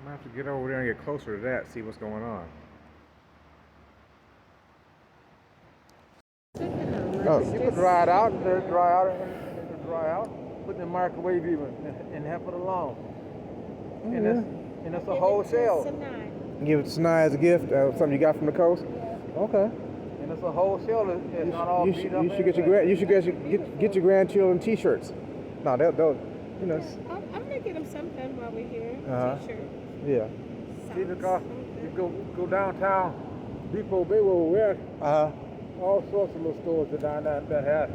I have to get over there and get closer to that, see what's going on. No, you could dry it out, let it dry out, and it'll dry out. Put it in the microwave even, and have it alone. Oh, and that's a whole shell. Give it to Sinai as a gift, something you got from the coast? Okay. And it's a whole shell. It's not all beat up. You should get your grandchildren T-shirts. No, they'll you know. I'm gonna get them sometime while we're here. T-shirts. Yeah. See, because you go downtown, Depoe Bay where we're at. All sorts of little stores that down there that have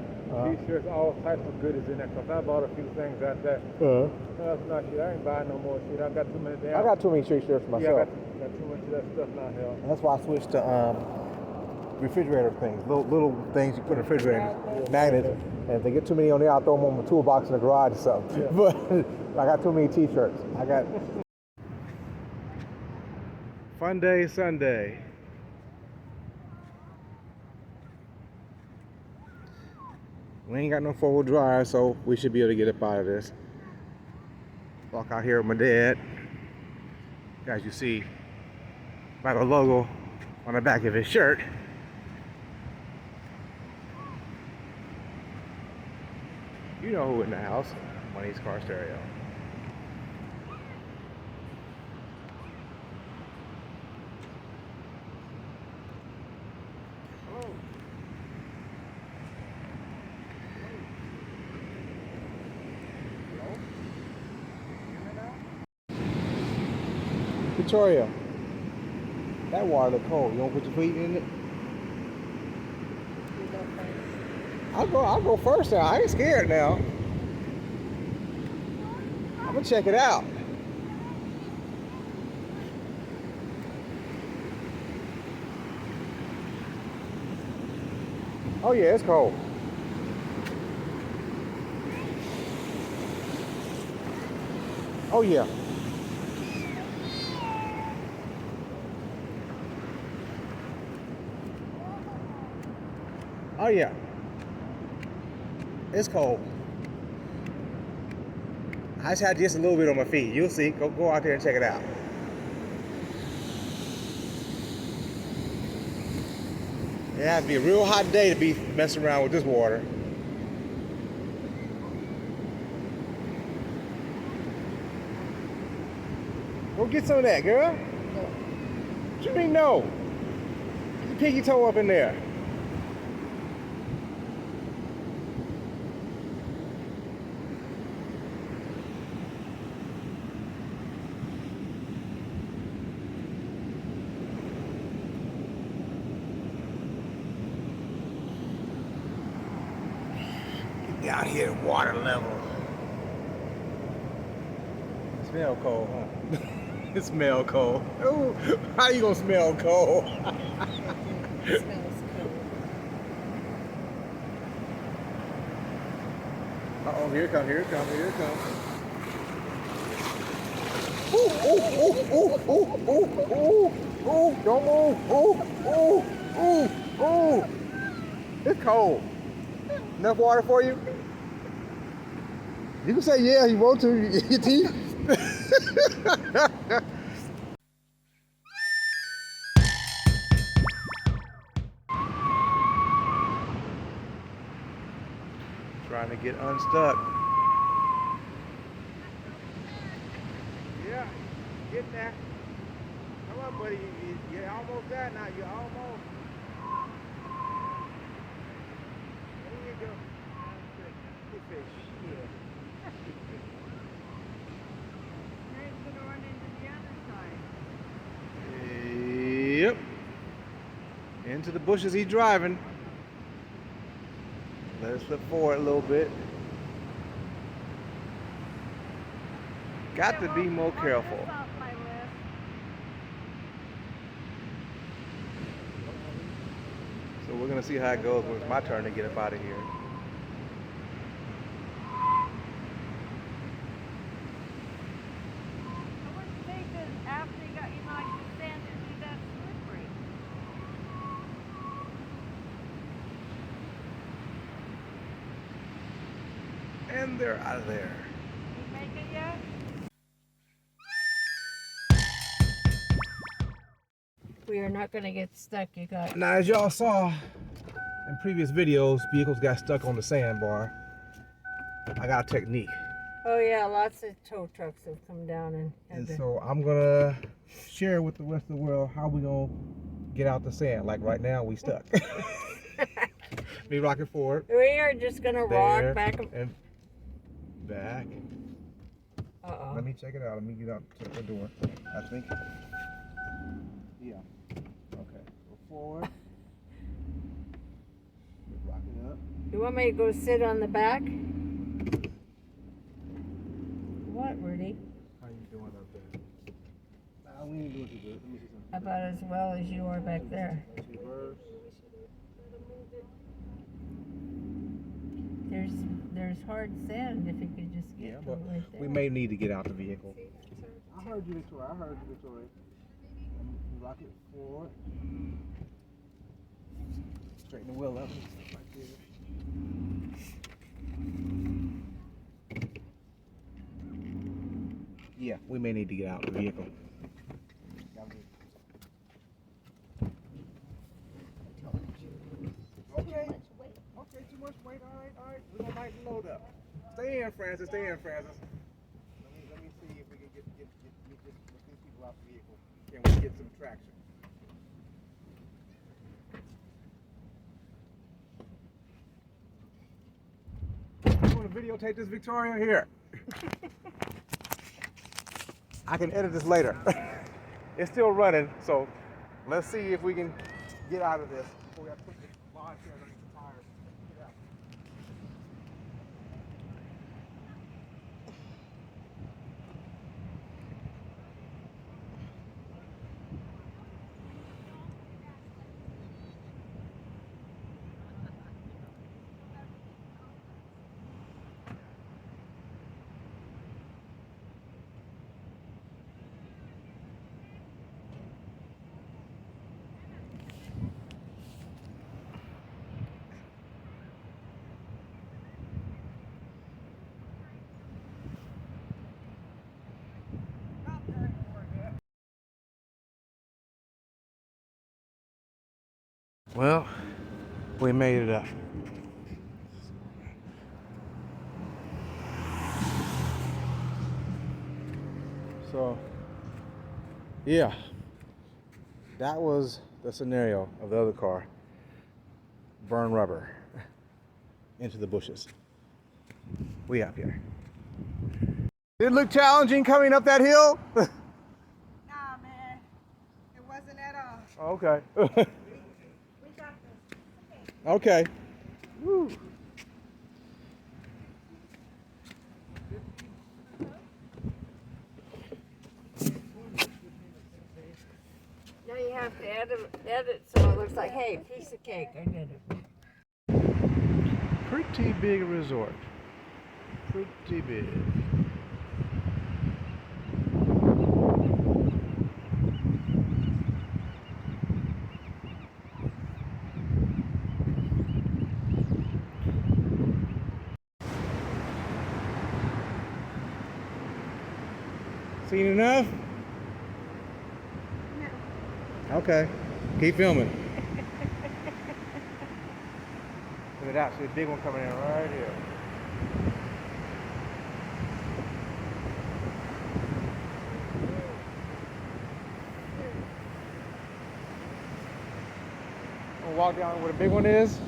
T-shirts, all types of goodies in there. Cause I bought a few things out there. That's not shit. I ain't buying no more shit. I got too many. I got too many T-shirts myself. Yeah, I got too much of that stuff now here. That's why I switched to refrigerator things, little things you put in the refrigerator, magnets. And if they get too many on there, I'll throw them on my toolbox in the garage or something. Yeah. But I got too many T-shirts. I got. Fun day Sunday. We ain't got no four-wheel drive, so we should be able to get up out of this. Walk out here with my dad. As you see, got a logo on the back of his shirt. You know who in the house? Money's Car Stereo. Victoria, that water look cold. You want to put your feet in it? You go first. I'll go first now. I ain't scared now. I'm gonna check it out. Oh yeah, it's cold. Oh yeah. Oh yeah, it's cold. I just had just a little bit on my feet. You'll see. Go out there and check it out. It has to be a real hot day to be messing around with this water. Go get some of that, girl. What you mean no? Get your piggy toe up in there. Down here at water level. It smell cold, huh? It smell cold. Ooh, how you gonna smell cold? It smells cold. Uh-oh, here it comes, here it comes, here it comes. Ooh, ooh, ooh, ooh, ooh, ooh, ooh, ooh, don't move, ooh, ooh, ooh, ooh. It's cold. Enough water for you? You can say yeah if you want to. Your teeth. Trying to get unstuck. Yeah, get that. Come on, buddy. You're almost there now. You're almost. There you go. Good fish. Yeah. He's gonna run into the other side. Yep. Into the bushes he's driving. Let it slip forward a little bit. Got to be more careful. So we're gonna see how it goes when it's my turn to get up out of here. I wouldn't think that after you got like the sand would be that slippery. And they're out of there. You make it yet? we are not going to get stuck, you guys. Now, as y'all saw in previous videos, vehicles got stuck on the sandbar. I got a technique. Oh yeah, lots of tow trucks have come down and had to... So I'm gonna share with the rest of the world how we gonna get out the sand. Like right now, we stuck. Me rocking forward. We are just gonna rock back and back. Uh-oh. Let me check it out. Let me get out to the door. I think. Yeah. Okay. Go forward. Rocking up. You want me to go sit on the back? What, Rudy? How you doing up there? Nah, we ain't doing too good. Let me see something. About as well as you are back there. Reverse. There's hard sand if you could just get to it right there. We may need to get out the vehicle. I heard you, Victoria. Rock it forward. Straighten the wheel up. Right there. Yeah, we may need to get out of the vehicle. Okay. Okay, too much weight. All right. We're gonna lighten the load up. Stay in, Francis. Let me see if we can get these people out the vehicle. Can we get some traction? You want to videotape this, Victoria? Here. I can edit this later. It's still running, so let's see if we can get out of this before we have to put the lawn chair underneath the tires. Get out. Well, we made it up. So, yeah, that was the scenario of the other car. Burn rubber into the bushes. We up here. Did it look challenging coming up that hill? Nah, man. It wasn't at all. Okay. We got this. Okay. Woo. Now you have to edit so it looks like, hey, piece of cake, I did it. Pretty big resort. Pretty big. Seen enough? No. Okay. Keep filming. Look at that. See a big one coming in right here. We'll walk down where the big one is.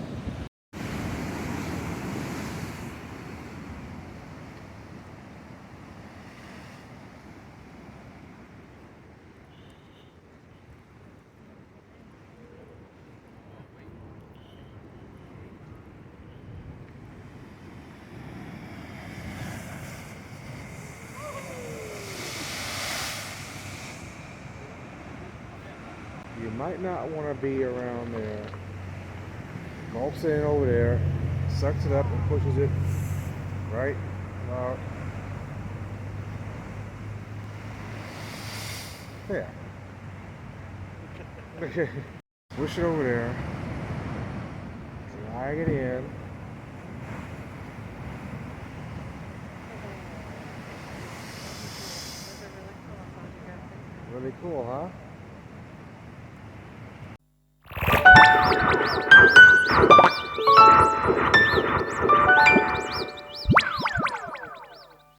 You might not want to be around there. Gulps in over there, sucks it up and pushes it right out. There. Push it over there. Drag it in. Really cool, huh?